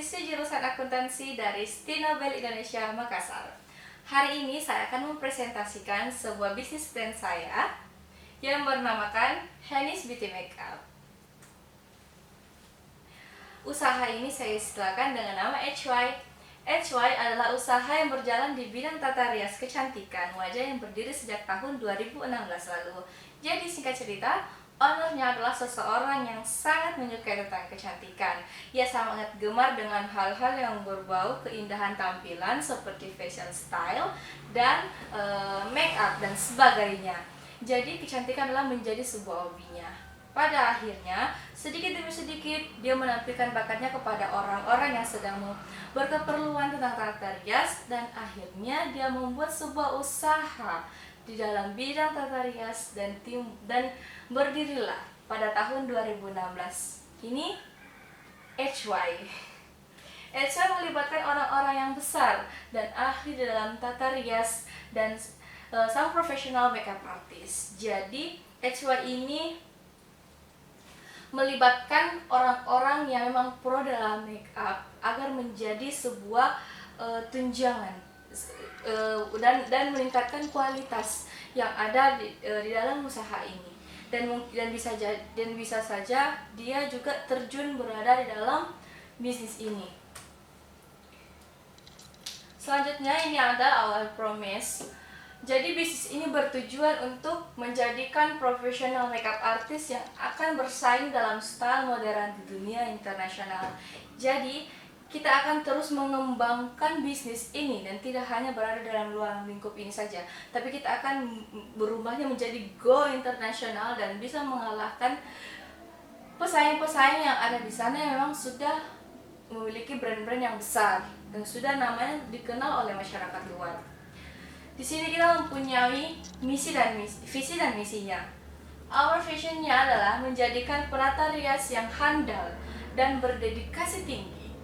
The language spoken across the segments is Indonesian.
mahasiswi jurusan akuntansi dari Stinobel Indonesia Makassar. Hari ini saya akan mempresentasikan sebuah bisnis brand saya yang bernamakan Henny's Beauty Makeup. Usaha ini saya istilahkan dengan nama HY. HY adalah usaha yang berjalan di bidang tata rias kecantikan wajah yang berdiri sejak tahun 2016 lalu. Jadi singkat cerita, ownernya adalah seseorang yang sangat menyukai tentang kecantikan. Ia sangat gemar dengan hal-hal yang berbau keindahan tampilan seperti fashion style dan make up dan sebagainya. Jadi kecantikan adalah menjadi sebuah hobinya. Pada akhirnya, sedikit demi sedikit dia menampilkan bakatnya kepada orang-orang yang sedang berkeperluan tentang tata rias, dan akhirnya dia membuat sebuah usaha di dalam bidang tata rias dan berdirilah pada tahun 2016. Ini HY. HY melibatkan orang-orang yang besar dan ahli di dalam tata rias dan sang profesional makeup artist. Jadi HY ini melibatkan orang-orang yang memang pro dalam make up agar menjadi sebuah tunjangan dan meningkatkan kualitas yang ada di dalam usaha ini, dan bisa saja dia juga terjun berada di dalam bisnis ini. Selanjutnya ini ada our promise. Jadi bisnis ini bertujuan untuk menjadikan profesional makeup artist yang akan bersaing dalam style modern di dunia internasional. Jadi kita akan terus mengembangkan bisnis ini dan tidak hanya berada dalam ruang lingkup ini saja, tapi kita akan berubahnya menjadi go internasional dan bisa mengalahkan pesaing-pesaing yang ada di sana yang memang sudah memiliki brand-brand yang besar dan sudah namanya dikenal oleh masyarakat luar. Di sini kita mempunyai visi dan misinya. Our visionnya adalah menjadikan penata rias yang handal dan berdedikasi tinggi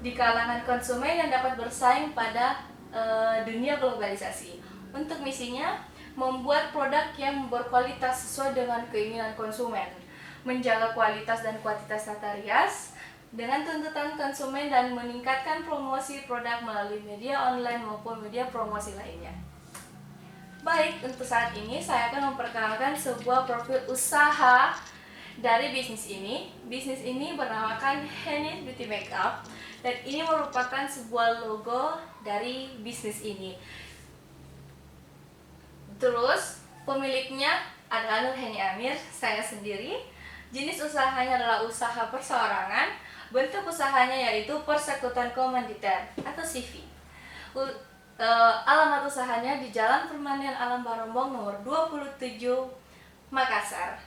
di kalangan konsumen yang dapat bersaing pada dunia globalisasi. Untuk misinya, membuat produk yang berkualitas sesuai dengan keinginan konsumen, menjaga kualitas dan kuantitas tata rias dengan tuntutan konsumen, dan meningkatkan promosi produk melalui media online maupun media promosi lainnya. Baik, untuk saat ini saya akan memperkenalkan sebuah profil usaha dari bisnis ini. Bisnis ini bernamakan Henny's Beauty Makeup, dan ini merupakan sebuah logo dari bisnis ini. Terus pemiliknya adalah Nur Henny Amir, saya sendiri. Jenis usahanya adalah usaha perseorangan. Bentuk usahanya yaitu persekutuan komanditer atau CV. Alamat usahanya di Jalan Permanian Alam Barombong nomor 27 Makassar.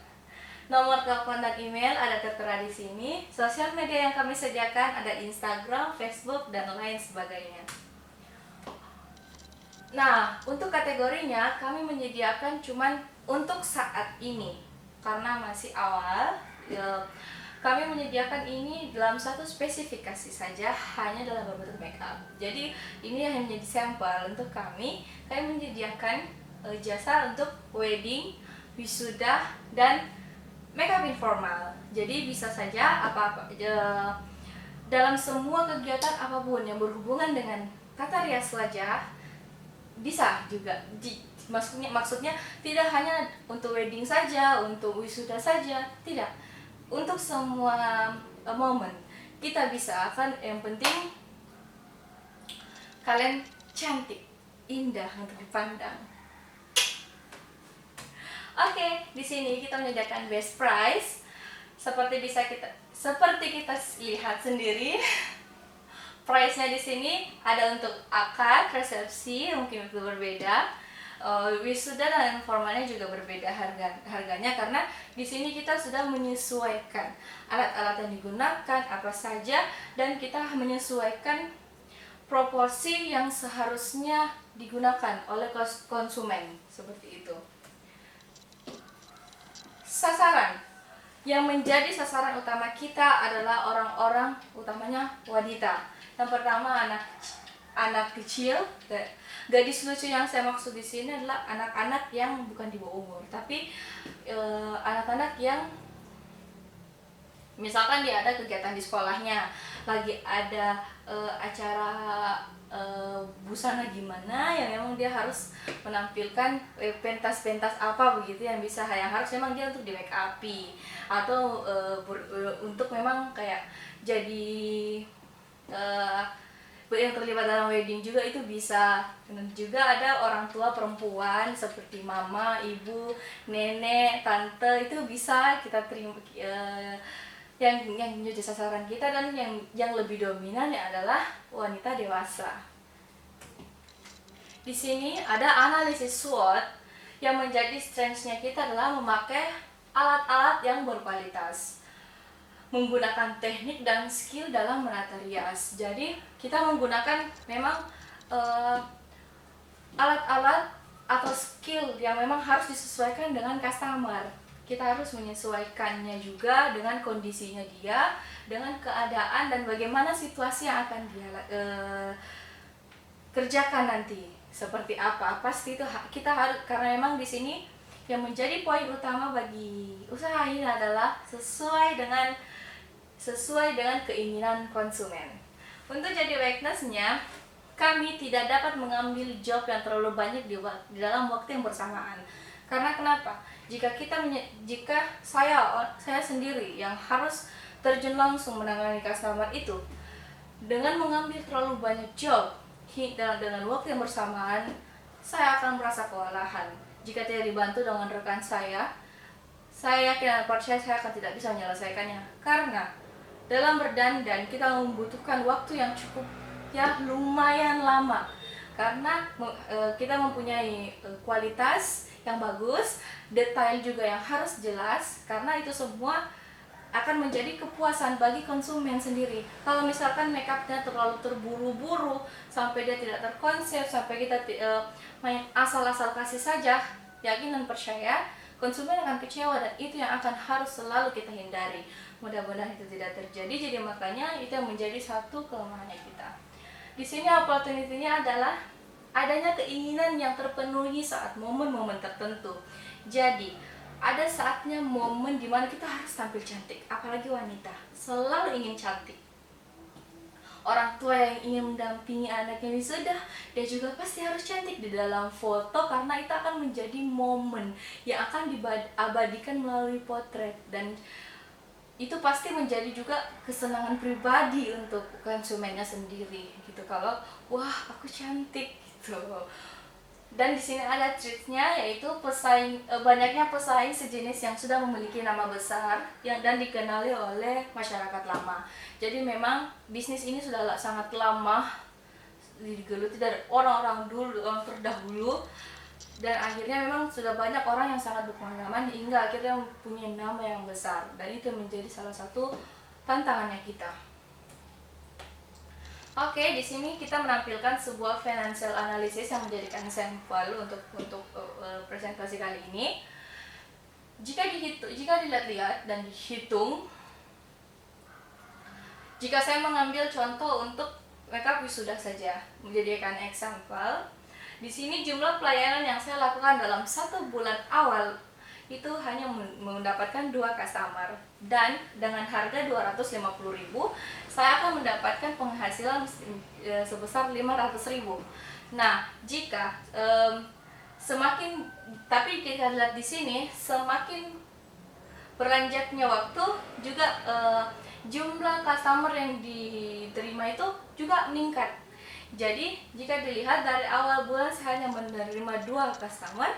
Nomor telepon dan email ada tertera di sini. Sosial media yang kami sediakan ada Instagram, Facebook, dan lain sebagainya. Nah, untuk kategorinya kami menyediakan cuman untuk saat ini karena masih awal. Kami menyediakan ini dalam satu spesifikasi saja, hanya dalam berbentuk makeup. Jadi ini yang menjadi sampel untuk kami. Kami menyediakan jasa untuk wedding, wisuda, dan makeup informal. Jadi bisa saja dalam semua kegiatan apapun yang berhubungan dengan tata rias wajah bisa juga. Maksudnya tidak hanya untuk wedding saja, untuk wisuda saja, tidak. Untuk semua momen kita bisa, kan yang penting kalian cantik, indah untuk dipandang. Oke, di sini kita menyediakan best price seperti kita lihat sendiri. Price-nya di sini ada untuk akad, resepsi mungkin itu berbeda. Wisuda dan informalnya juga berbeda harganya, karena di sini kita sudah menyesuaikan alat-alat yang digunakan apa saja, dan kita menyesuaikan proporsi yang seharusnya digunakan oleh konsumen, seperti itu. Sasaran yang menjadi sasaran utama kita adalah orang-orang, utamanya wanita. Yang pertama anak kecil. Gadis lucu yang saya maksud di sini adalah anak-anak yang bukan di bawah umur, tapi anak-anak yang Misalkan dia ada kegiatan di sekolahnya, lagi ada acara busana gimana yang memang dia harus menampilkan pentas-pentas apa begitu yang harus memang dia untuk di make upi, atau untuk memang kayak jadi yang terlibat dalam wedding juga itu bisa. Dan juga ada orang tua perempuan seperti mama, ibu, nenek, tante, itu bisa kita terima yang menjadi sasaran kita. Dan yang lebih dominan adalah wanita dewasa. Di sini ada analisis SWOT. Yang menjadi strength-nya kita adalah memakai alat-alat yang berkualitas, menggunakan teknik dan skill dalam menata rias. Jadi kita menggunakan memang alat-alat atau skill yang memang harus disesuaikan dengan customer. Kita harus menyesuaikannya juga dengan kondisinya dia, dengan keadaan dan bagaimana situasi yang akan dia kerjakan nanti. Seperti apa? Pasti itu kita harus, karena memang di sini yang menjadi poin utama bagi usaha ini adalah sesuai dengan keinginan konsumen. Untuk jadi weakness-nya, kami tidak dapat mengambil job yang terlalu banyak di dalam waktu yang bersamaan. Karena kenapa? Jika saya sendiri yang harus terjun langsung menangani customer itu, dengan mengambil terlalu banyak job dengan waktu yang bersamaan, saya akan merasa kewalahan. Jika tidak dibantu dengan rekan saya yakin dan percaya saya akan tidak bisa menyelesaikannya. Karena dalam berdandan kita membutuhkan waktu yang cukup, ya lumayan lama. Karena kita mempunyai kualitas yang bagus, detail juga yang harus jelas. Karena itu semua akan menjadi kepuasan bagi konsumen sendiri. Kalau misalkan makeupnya terlalu terburu-buru sampai dia tidak terkonsep, sampai kita main asal-asal kasih saja, yakin dan percaya konsumen akan kecewa, dan itu yang akan harus selalu kita hindari. Mudah-mudahan itu tidak terjadi. Jadi makanya itu yang menjadi satu kelemahannya kita. Di sini opportunity-nya adalah adanya keinginan yang terpenuhi saat momen-momen tertentu. Jadi ada saatnya momen dimana kita harus tampil cantik, apalagi wanita selalu ingin cantik. Orang tua yang ingin mendampingi anaknya wisuda, dia juga pasti harus cantik di dalam foto, karena itu akan menjadi momen yang akan diabadikan melalui potret, dan itu pasti menjadi juga kesenangan pribadi untuk konsumennya sendiri gitu. Kalau wah aku cantik gitu. Dan di sini ada treatnya, yaitu banyaknya pesaing sejenis yang sudah memiliki nama besar dan dikenali oleh masyarakat lama. Jadi memang bisnis ini sudah sangat lama digeluti dari orang-orang dulu, orang terdahulu, dan akhirnya memang sudah banyak orang yang sangat berpengalaman hingga akhirnya mempunyai nama yang besar, dan itu menjadi salah satu tantangannya kita. Oke, di sini kita menampilkan sebuah financial analysis yang menjadikan sampel untuk presentasi kali ini. Jika dilihat-lihat dan dihitung, jika saya mengambil contoh untuk makeup wisuda saja, menjadikan example, di sini jumlah pelayanan yang saya lakukan dalam 1 bulan awal itu hanya mendapatkan 2 customer, dan dengan harga 250.000 saya akan mendapatkan penghasilan sebesar 500.000. Nah, jika tapi kita lihat di sini, semakin beranjaknya waktu juga jumlah customer yang diterima itu juga meningkat. Jadi jika dilihat dari awal bulan saya hanya menerima 2 customer,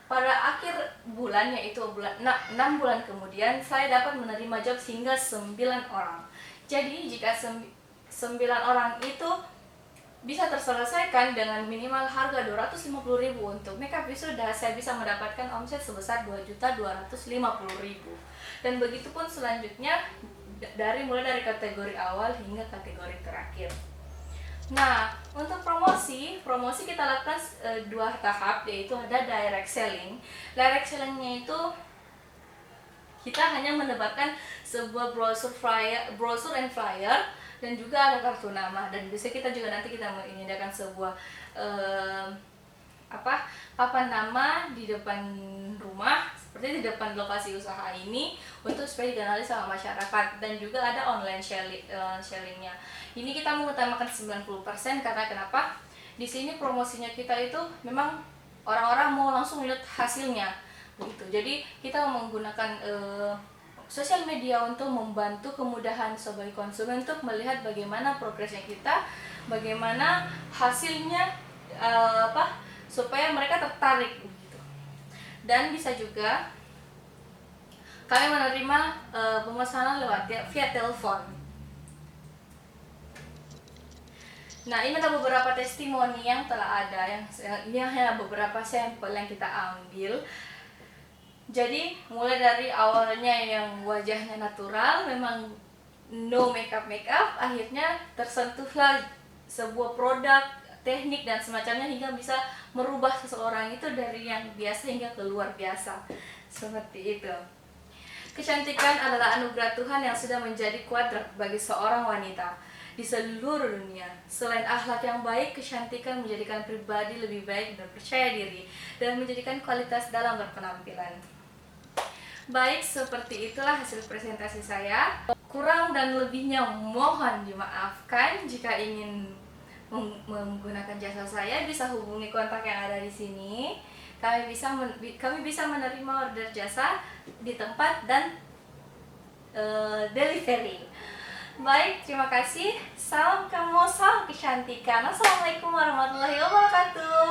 pada akhir bulan, yaitu 6 bulan kemudian, saya dapat menerima job hingga 9 orang. Jadi jika 9 orang itu bisa terselesaikan dengan minimal harga 250.000 untuk makeup wisuda, saya bisa mendapatkan omset sebesar 2.250.000. Dan begitu pun selanjutnya, mulai dari kategori awal hingga kategori terakhir. Nah, untuk promosi kita lakukan 2 tahap, yaitu ada direct selling. Direct sellingnya itu kita hanya mendebarkan sebuah brosur and flyer, dan juga ada kartu nama. Dan biasanya kita juga nanti menyediakan sebuah papan nama di depan rumah seperti di depan lokasi usaha ini untuk supaya dikenali sama masyarakat, dan juga ada online sharingnya. Ini kita mengutamakan 90% karena kenapa? Di sini promosinya kita itu memang orang-orang mau langsung lihat hasilnya begitu. Jadi kita menggunakan sosial media untuk membantu kemudahan sebagai konsumen untuk melihat bagaimana progresnya kita, bagaimana hasilnya, supaya mereka tertarik begitu. Dan bisa juga kami menerima pemesanan via telepon. Nah, ini ada beberapa testimoni yang telah ada, ini hanya beberapa sampel yang kita ambil. Jadi mulai dari awalnya yang wajahnya natural, memang no makeup, akhirnya tersentuhlah sebuah produk, teknik dan semacamnya hingga bisa merubah seseorang itu dari yang biasa hingga ke luar biasa. Seperti itu. Kecantikan adalah anugerah Tuhan yang sudah menjadi kuadrat bagi seorang wanita di seluruh dunia. Selain akhlak yang baik, kecantikan menjadikan pribadi lebih baik dan percaya diri, dan menjadikan kualitas dalam berpenampilan. Baik, seperti itulah hasil presentasi saya. Kurang dan lebihnya mohon dimaafkan. Jika ingin menggunakan jasa saya, bisa hubungi kontak yang ada di sini. Kami bisa menerima order jasa di tempat dan delivery. Baik, terima kasih. Salam kamu, salam kecantikan. Assalamualaikum warahmatullahi wabarakatuh.